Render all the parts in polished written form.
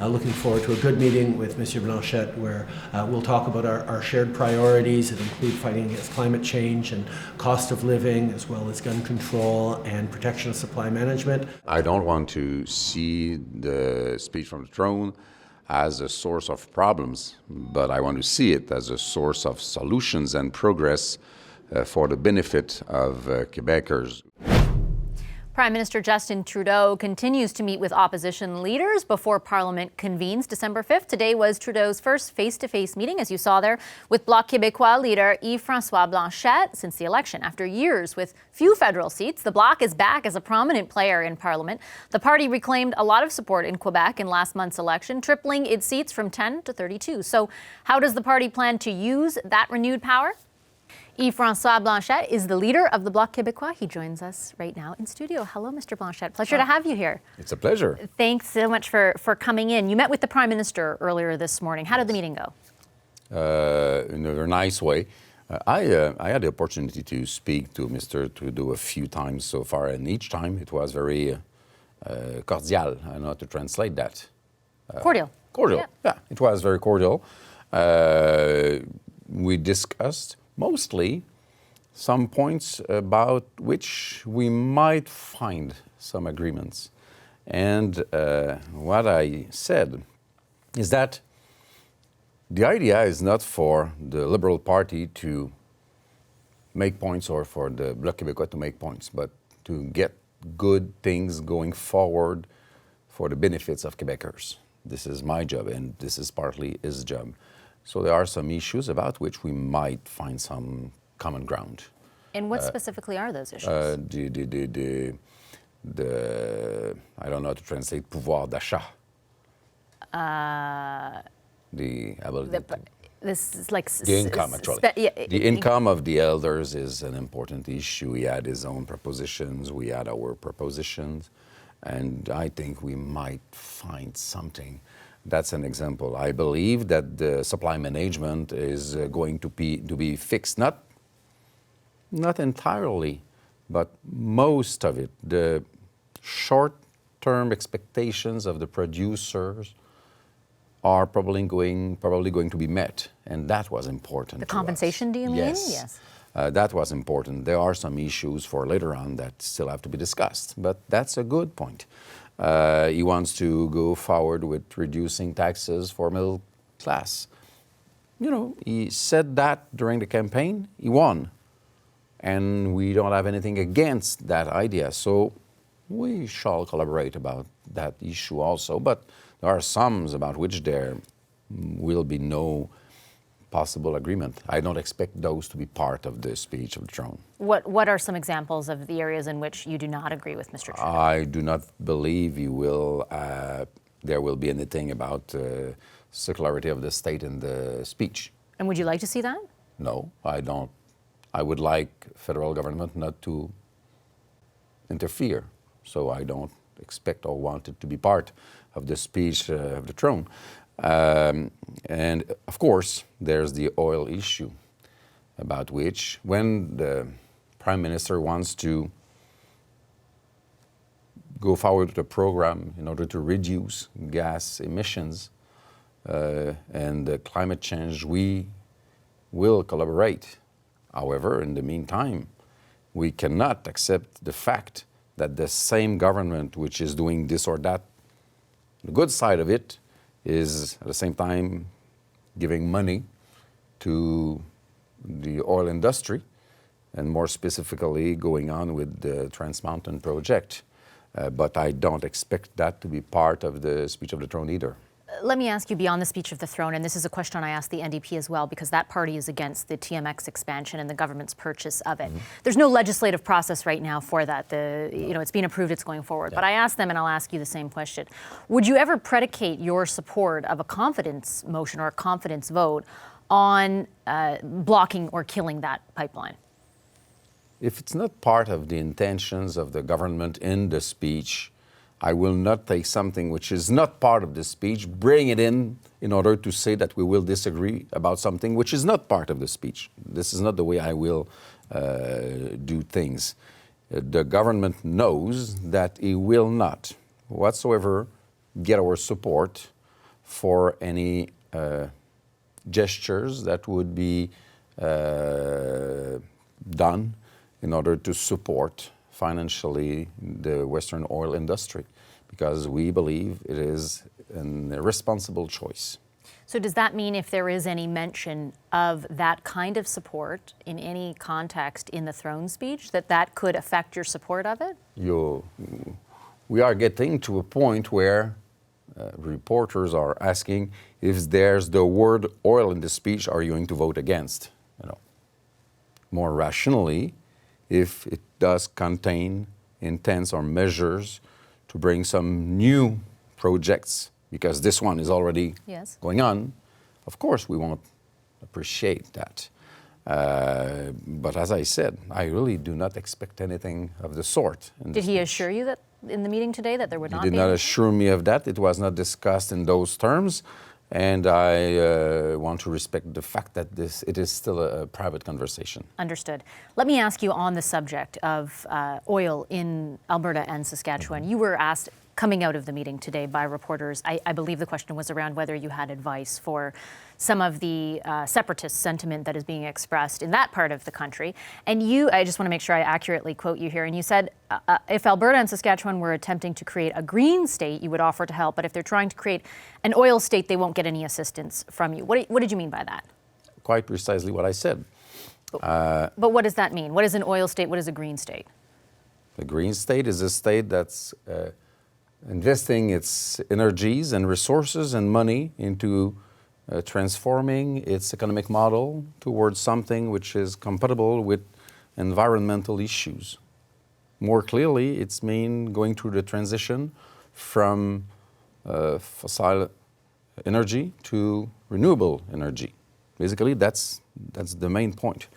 looking forward to a good meeting with Monsieur Blanchet where we'll talk about our shared priorities that include fighting against climate change and cost of living, as well as gun control and protection of supply management. I don't want to see the speech from the throne as a source of problems, but I want to see it as a source of solutions and progress for the benefit of Quebecers. Prime Minister Justin Trudeau continues to meet with opposition leaders before Parliament convenes December 5th. Today was Trudeau's first face-to-face meeting, as you saw there, with Bloc Québécois leader Yves-François Blanchet since the election. After years with few federal seats, the Bloc is back as a prominent player in Parliament. The party reclaimed a lot of support in Quebec in last month's election, tripling its seats from 10 to 32. So how does the party plan to use that renewed power? Yves-François Blanchet is the leader of the Bloc Québécois. He joins us right now in studio. Hello, Mr. Blanchet. Pleasure to have you here. It's a pleasure. Thanks so much for coming in. You met with the Prime Minister earlier this morning. How did the meeting go? In a very nice way. I had the opportunity to speak to Mr. Trudeau a few times so far, and each time it was very cordial. I don't know how to translate that. Cordial. Cordial, yeah. It was very cordial. We discussed mostly some points about which we might find some agreements. And what I said is that the idea is not for the Liberal Party to make points or for the Bloc Québécois to make points, but to get good things going forward for the benefits of Quebecers. This is my job, and this is partly his job. So there are some issues about which we might find some common ground. And what specifically are those issues? I don't know how to translate pouvoir d'achat. This is like the income, actually. The income of the elders is an important issue. He had his own propositions. We had our propositions. And I think we might find something. That's an example. I believe that the supply management is going to be fixed, not entirely, but most of it. The short-term expectations of the producers are probably going to be met, and that was important. The compensation, do you mean? Yes. That was important. There are some issues for later on that still have to be discussed, but that's a good point. He wants to go forward with reducing taxes for middle class. You know, he said that during the campaign. He won. And we don't have anything against that idea. So we shall collaborate about that issue also. But there are some about which there will be no possible agreement. I don't expect those to be part of the speech of the throne. What are some examples of the areas in which you do not agree with Mr. Trudeau? I do not believe there will be anything about circularity of the state in the speech. And would you like to see that? No, I don't. I would like federal government not to interfere. So I don't expect or want it to be part of the speech of the throne. And of course, there's the oil issue, about which when the Prime Minister wants to go forward with a program in order to reduce gas emissions and the climate change, we will collaborate. However, in the meantime, we cannot accept the fact that the same government which is doing this or that, the good side of it, is at the same time giving money to the oil industry, and more specifically going on with the Trans Mountain project. But I don't expect that to be part of the speech of the throne either. Let me ask you beyond the speech of the throne, and this is a question I asked the NDP as well, because that party is against the TMX expansion and the government's purchase of it. Mm-hmm. There's no legislative process right now for that. It's been approved, it's going forward. Yeah. But I asked them, and I'll ask you the same question. Would you ever predicate your support of a confidence motion or a confidence vote on blocking or killing that pipeline? If it's not part of the intentions of the government in the speech, I will not take something which is not part of the speech, bring it in order to say that we will disagree about something which is not part of the speech. This is not the way I will do things. The government knows that it will not whatsoever get our support for any gestures that would be done in order to support financially the Western oil industry, because we believe it is a responsible choice. So does that mean if there is any mention of that kind of support in any context in the throne speech, that could affect your support of it? We are getting to a point where reporters are asking if there's the word oil in the speech, are you going to vote against? More rationally, if it does contain intents or measures to bring some new projects, because this one is already going on, of course we won't appreciate that. But as I said, I really do not expect anything of the sort. Did he assure you that in the meeting today that there would not be? He did not assure me of that. It was not discussed in those terms. And I want to respect the fact that it is still a private conversation. Understood. Let me ask you on the subject of oil in Alberta and Saskatchewan. You were asked coming out of the meeting today by reporters, I believe the question was around whether you had advice for some of the separatist sentiment that is being expressed in that part of the country. And I just want to make sure I accurately quote you here, and you said, if Alberta and Saskatchewan were attempting to create a green state, you would offer to help, but if they're trying to create an oil state, they won't get any assistance from you. What did you mean by that? Quite precisely what I said. But what does that mean? What is an oil state? What is a green state? A green state is a state that's investing its energies and resources and money into transforming its economic model towards something which is compatible with environmental issues. More clearly, it's mean going through the transition from fossil energy to renewable energy. Basically, that's the main point.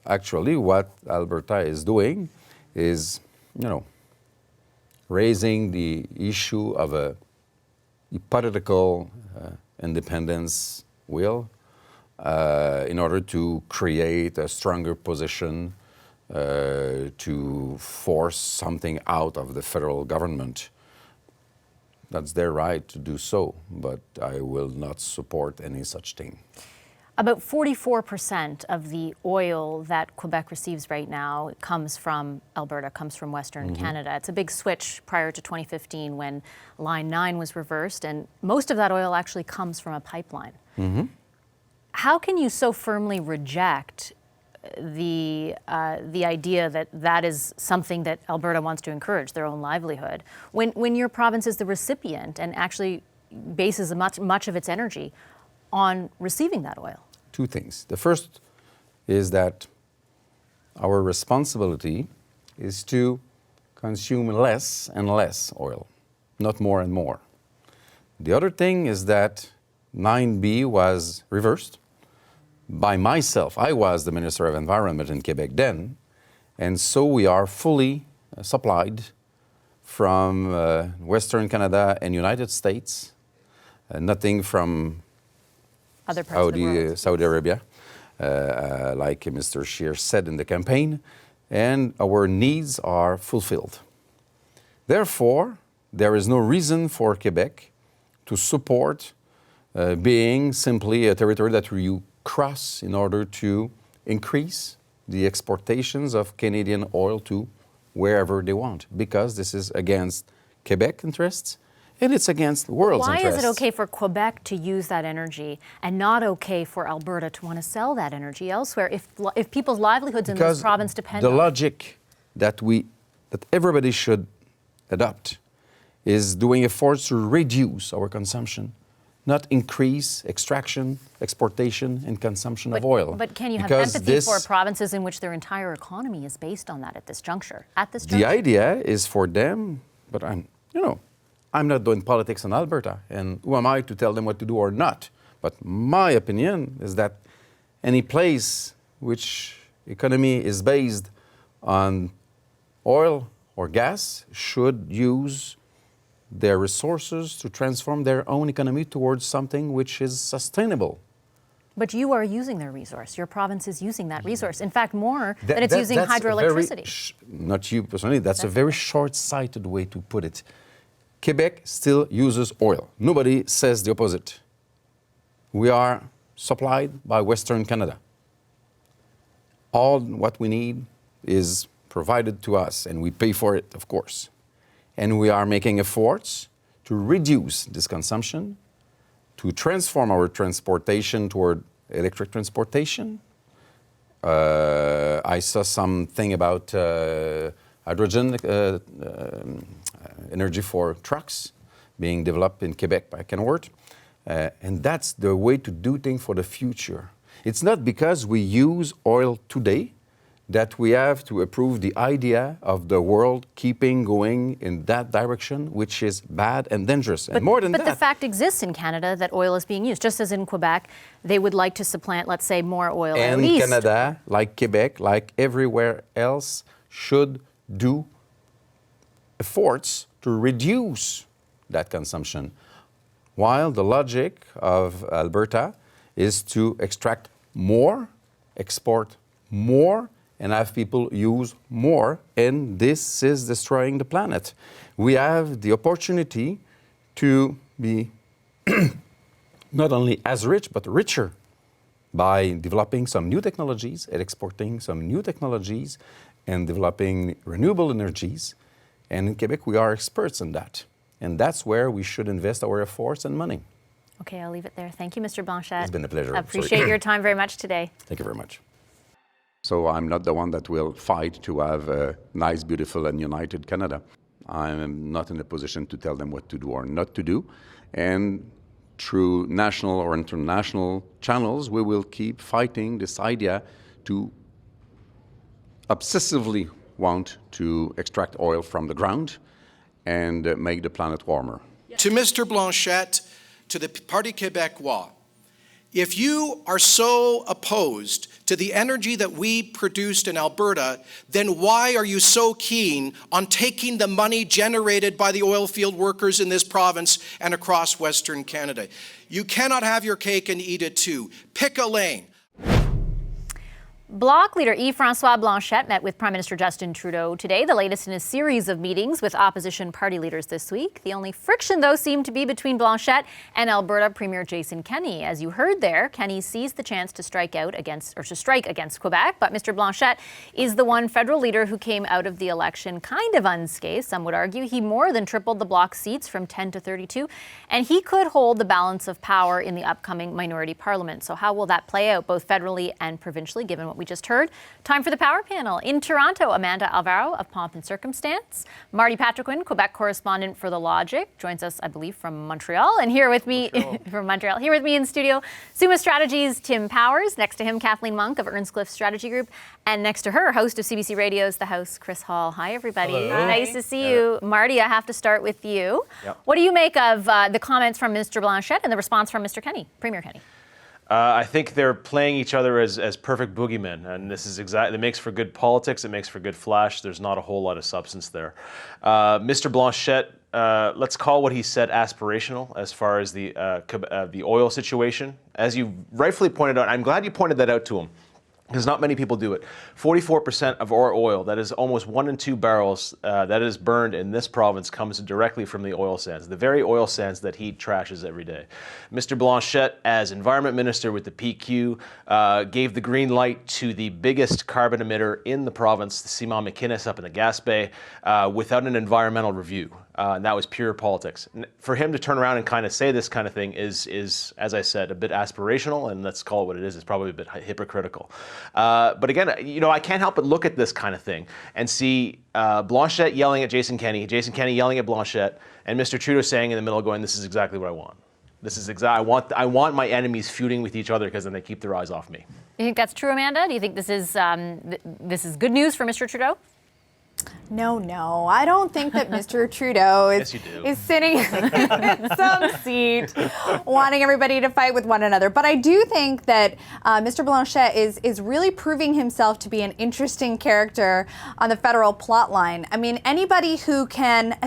Actually, what Alberta is doing is, raising the issue of a hypothetical independence will in order to create a stronger position to force something out of the federal government. That's their right to do so, but I will not support any such thing. About 44% of the oil that Quebec receives right now comes from Alberta, comes from Western Canada. It's a big switch prior to 2015 when Line 9 was reversed, and most of that oil actually comes from a pipeline. How can you so firmly reject the idea that is something that Alberta wants to encourage, their own livelihood, when your province is the recipient and actually bases much of its energy on receiving that oil? Two things. The first is that our responsibility is to consume less and less oil, not more and more. The other thing is that 9B was reversed by myself. I was the Minister of Environment in Quebec then, and so we are fully supplied from Western Canada and United States, nothing from other parts of the world. Saudi Arabia, like Mr. Scheer said in the campaign, and our needs are fulfilled. Therefore, there is no reason for Quebec to support being simply a territory that you cross in order to increase the exportations of Canadian oil to wherever they want, because this is against Quebec interests and it's against the world's interests. Why is it okay for Quebec to use that energy and not okay for Alberta to want to sell that energy elsewhere if people's livelihoods in this province depend on it? The logic that everybody should adopt is doing efforts to reduce our consumption, not increase extraction, exportation, and consumption of oil. But can you have empathy for provinces in which their entire economy is based on that at this juncture? The idea is for them, but I'm not doing politics in Alberta, and who am I to tell them what to do or not? But my opinion is that any place which economy is based on oil or gas should use their resources to transform their own economy towards something which is sustainable. But you are using their resource. Your province is using that resource. In fact, more than it's using hydroelectricity. Not you personally, that's a very short-sighted way to put it. Quebec still uses oil. Nobody says the opposite. We are supplied by Western Canada. All what we need is provided to us, and we pay for it, of course. And we are making efforts to reduce this consumption, to transform our transportation toward electric transportation. I saw something about hydrogen energy for trucks being developed in Quebec by Kenworth. And that's the way to do things for the future. It's not because we use oil today that we have to approve the idea of the world keeping going in that direction, which is bad and dangerous. And more than that. But the fact exists in Canada that oil is being used, just as in Quebec, they would like to supplant, let's say, more oil out and east. Canada, like Quebec, like everywhere else, should do efforts to reduce that consumption. While the logic of Alberta is to extract more, export more, and have people use more, and this is destroying the planet. We have the opportunity to be not only as rich, but richer by developing some new technologies and exporting some new technologies and developing renewable energies. And in Quebec, we are experts in that. And that's where we should invest our efforts and money. Okay, I'll leave it there. Thank you, Mr. Blanchet. It's been a pleasure. I appreciate your time very much today. Thank you very much. So I'm not the one that will fight to have a nice, beautiful, and united Canada. I'm not in a position to tell them what to do or not to do. And through national or international channels, we will keep fighting this idea to obsessively want to extract oil from the ground and make the planet warmer. To Mr. Blanchet, to the Parti Québécois, if you are so opposed to the energy that we produced in Alberta, then why are you so keen on taking the money generated by the oil field workers in this province and across Western Canada? You cannot have your cake and eat it too. Pick a lane. Bloc leader Yves-François Blanchet met with Prime Minister Justin Trudeau today, the latest in a series of meetings with opposition party leaders this week. The only friction, though, seemed to be between Blanchet and Alberta Premier Jason Kenney. As you heard there, Kenney seized the chance to strike against Quebec, but Mr. Blanchet is the one federal leader who came out of the election kind of unscathed, some would argue. He more than tripled the Bloc seats from 10 to 32, and he could hold the balance of power in the upcoming minority parliament. So how will that play out, both federally and provincially, given what we just heard? Time for the Power Panel. In Toronto, Amanda Alvaro of Pomp and Circumstance. Marty Patriquin, Quebec correspondent for The Logic, joins us, I believe, from Montreal. And here with me, from Montreal, here with me in studio, Summa Strategies' Tim Powers. Next to him, Kathleen Monk of Earnscliffe Strategy Group. And next to her, host of CBC Radio's The House, Chris Hall. Hi, everybody. Hello. Nice to see you. Marty, I have to start with you. Yep. What do you make of the comments from Mr. Blanchet and the response from Mr. Kenney, Premier Kenney? I think they're playing each other as perfect boogeymen, and this is exactly. It makes for good politics. It makes for good flash. There's not a whole lot of substance there. Mr. Blanchet, let's call what he said aspirational as far as the oil situation. As you rightfully pointed out, I'm glad you pointed that out to him, because not many people do it. 44% of our oil, that is almost 1 in 2 barrels that is burned in this province, comes directly from the oil sands, the very oil sands that he trashes every day. Mr. Blanchet, as Environment Minister with the PQ, gave the green light to the biggest carbon emitter in the province, the Simon McInnes up in the Gas Bay, without an environmental review. And that was pure politics. For him to turn around and kind of say this kind of thing is, as I said, a bit aspirational, and let's call it what it is. It's probably a bit hypocritical. But again, I can't help but look at this kind of thing and see Blanchet yelling at Jason Kenney yelling at Blanchet, and Mr. Trudeau saying in the middle, going, "This is exactly what I want. This is I want my enemies feuding with each other, because then they keep their eyes off me." You think that's true, Amanda? Do you think this is good news for Mr. Trudeau? No. I don't think that Mr. Trudeau is sitting in some seat wanting everybody to fight with one another. But I do think that Mr. Blanchet is really proving himself to be an interesting character on the federal plot line. I mean, anybody who can,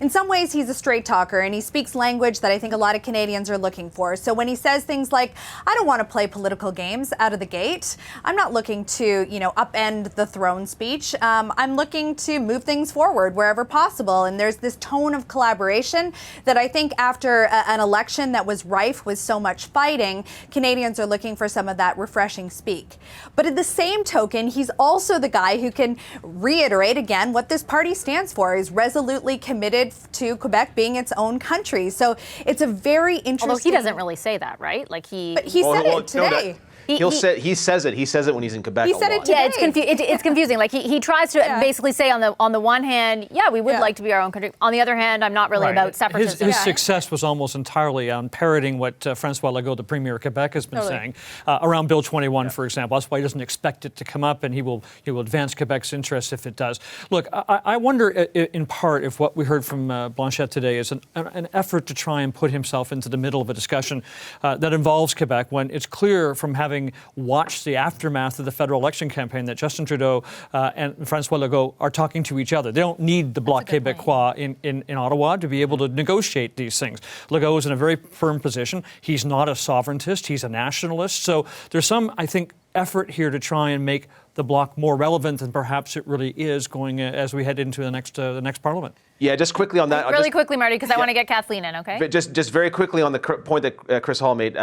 in some ways he's a straight talker, and he speaks language that I think a lot of Canadians are looking for. So when he says things like, I don't want to play political games out of the gate, I'm not looking to, upend the throne speech. I'm looking trying to move things forward wherever possible. And there's this tone of collaboration that I think after an election that was rife with so much fighting, Canadians are looking for some of that refreshing speak. But at the same token, he's also the guy who can reiterate again what this party stands for. He's resolutely committed to Quebec being its own country. So it's a very interesting... Although he doesn't really say that, right? Like But he said it today. He says it. He says it when he's in Quebec. He said it today. Yeah, it's confusing. Like he tries to basically say on the one hand, yeah, we would like to be our own country. On the other hand, I'm not really about separatism. His success was almost entirely on parroting what François Legault, the Premier of Quebec, has been saying around Bill 21, for example. That's why he doesn't expect it to come up, and he will advance Quebec's interests if it does. Look, I wonder in part if what we heard from Blanchet today is an effort to try and put himself into the middle of a discussion that involves Quebec, when it's clear from having watched the aftermath of the federal election campaign that Justin Trudeau and François Legault are talking to each other. They don't need the Bloc Québécois in Ottawa to be able to negotiate these things. Legault is in a very firm position. He's not a sovereigntist. He's a nationalist. So there's some, I think, effort here to try and make the Bloc more relevant than perhaps it really is going as we head into the next Parliament. Yeah, just quickly on that. Really quickly, Marty, because I want to get Kathleen in, okay? Just very quickly on the point that Chris Hall made.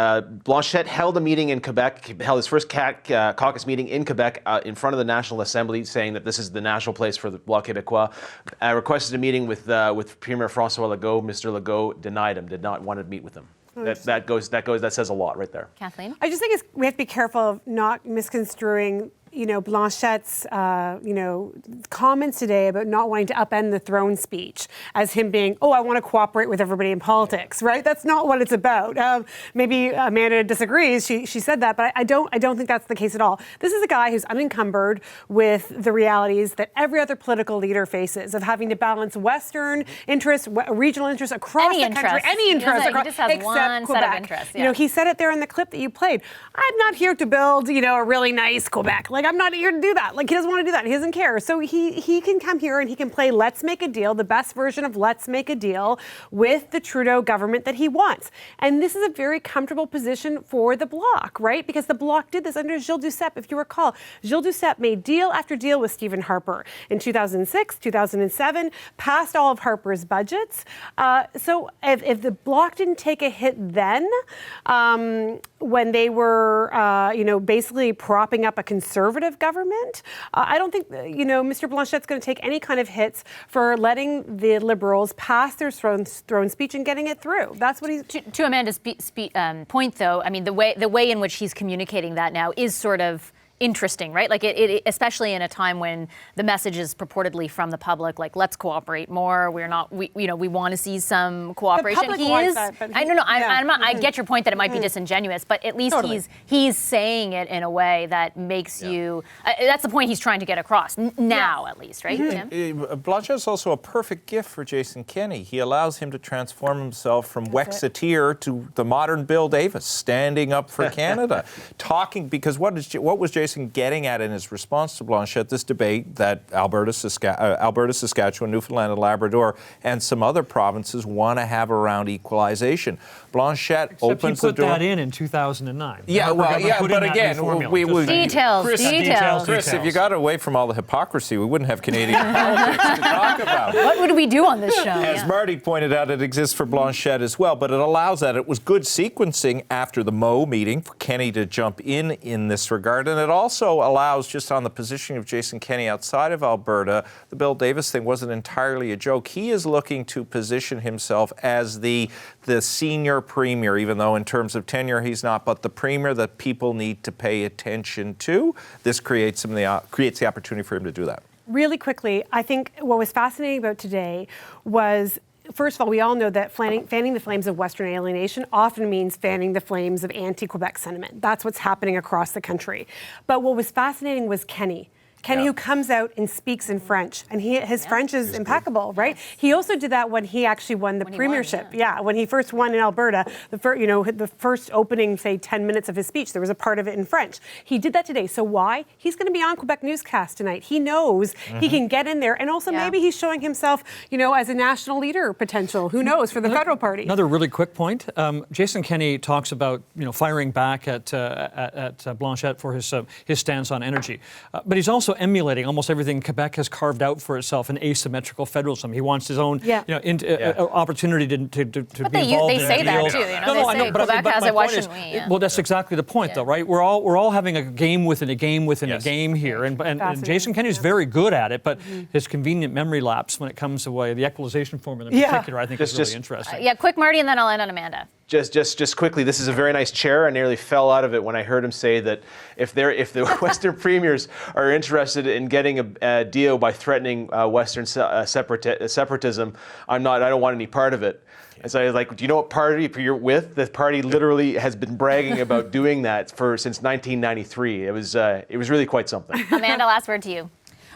Blanchet held a meeting in Quebec, held his first caucus meeting in Quebec in front of the National Assembly, saying that this is the national place for the Bloc Québécois. Requested a meeting with Premier François Legault. Mr. Legault denied him, did not want to meet with him. That says a lot right there. Kathleen? I just think we have to be careful of not misconstruing Blanchet's, comments today about not wanting to upend the throne speech as him being, I want to cooperate with everybody in politics, right? That's not what it's about. Maybe Amanda disagrees. She said that, but I don't think that's the case at all. This is a guy who's unencumbered with the realities that every other political leader faces of having to balance Western interests, regional interests across the country. Any interest. He just has one set of interests. Yeah. He said it there in the clip that you played. I'm not here to build, a really nice Quebec. I'm not here to do that. He doesn't want to do that. He doesn't care. So he can come here and he can play Let's Make a Deal, the best version of Let's Make a Deal with the Trudeau government that he wants. And this is a very comfortable position for the Bloc, right? Because the Bloc did this under Gilles Duceppe. If you recall, Gilles Duceppe made deal after deal with Stephen Harper in 2006, 2007, passed all of Harper's budgets. So if the Bloc didn't take a hit then, when they were, basically propping up a conservative government, I don't think, Mr. Blanchet's going to take any kind of hits for letting the Liberals pass their throne speech and getting it through. That's what he's... To Amanda's point, though, I mean, the way in which he's communicating that now is sort of interesting, right? Like it especially in a time when the message is purportedly from the public, like let's cooperate more. We want to see some cooperation. The public wants that, but I get your point that it might be disingenuous, but at least he's saying it in a way that makes you. That's the point he's trying to get across now, at least, right? Tim? Blanchet is also a perfect gift for Jason Kenney. He allows him to transform himself from Wexiteer to the modern Bill Davis, standing up for Canada, talking because what was Jason getting at in his response to Blanchet, this debate that Alberta, Saskatchewan, Newfoundland and Labrador and some other provinces want to have around equalization. Blanchet opens the door. Except he put that in 2009. Yeah, but again, details. Chris, if you got away from all the hypocrisy, we wouldn't have Canadian politics to talk about. What would we do on this show? As Marty pointed out, it exists for Blanchet as well, but it allows that. It was good sequencing after the Moe meeting for Kenney to jump in this regard, and it also allows, just on the positioning of Jason Kenney outside of Alberta, the Bill Davis thing wasn't entirely a joke. He is looking to position himself as the senior premier, even though in terms of tenure he's not, but the premier that people need to pay attention to. This creates the opportunity for him to do that. Really quickly, I think what was fascinating about today was, first of all, we all know that fanning the flames of Western alienation often means fanning the flames of anti-Quebec sentiment. That's what's happening across the country. But what was fascinating was Kenney, who comes out and speaks in French, and his French is impeccable, right? He also did that when he actually won the premiership. When he first won in Alberta, the first opening, say, 10 minutes of his speech, there was a part of it in French. He did that today. So why? He's going to be on Quebec Newscast tonight. He knows he can get in there, and also maybe he's showing himself, as a national leader potential. Who knows for the federal party? Another really quick point. Jason Kenney talks about firing back at Blanchet for his stance on energy, but he's also also emulating almost everything Quebec has carved out for itself in asymmetrical federalism. He wants his own opportunity to be involved in They say that too. They say Quebec has it, why shouldn't we? Yeah. Well, that's exactly the point, though, right? We're all having a game within a game within a game here, and Jason Kenney is very good at it, but his convenient memory lapse when it comes to the equalization formula in particular, I think is really interesting. Quick, Marty, and then I'll end on Amanda. Just quickly, this is a very nice chair. I nearly fell out of it when I heard him say that if the Western premiers are interested in getting a deal by threatening Western separatism, I don't want any part of it. And so I was like, do you know what party you're with? The party literally has been bragging about doing that since 1993. It was really quite something. Amanda, last word to you.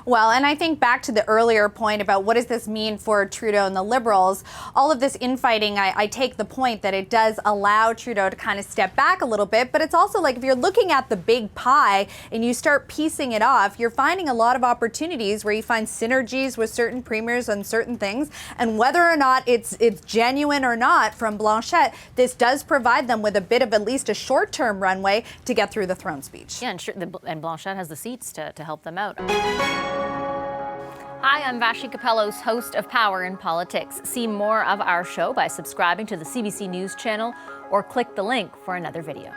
Well, and I think back to the earlier point about what does this mean for Trudeau and the Liberals, all of this infighting, I take the point that it does allow Trudeau to kind of step back a little bit, but it's also like if you're looking at the big pie and you start piecing it off, you're finding a lot of opportunities where you find synergies with certain premiers on certain things, and whether or not it's genuine or not from Blanchet, this does provide them with a bit of at least a short-term runway to get through the throne speech. Yeah, and Blanchet has the seats to help them out. Hi, I'm Vashi Capellos, host of Power in Politics. See more of our show by subscribing to the CBC News channel or click the link for another video.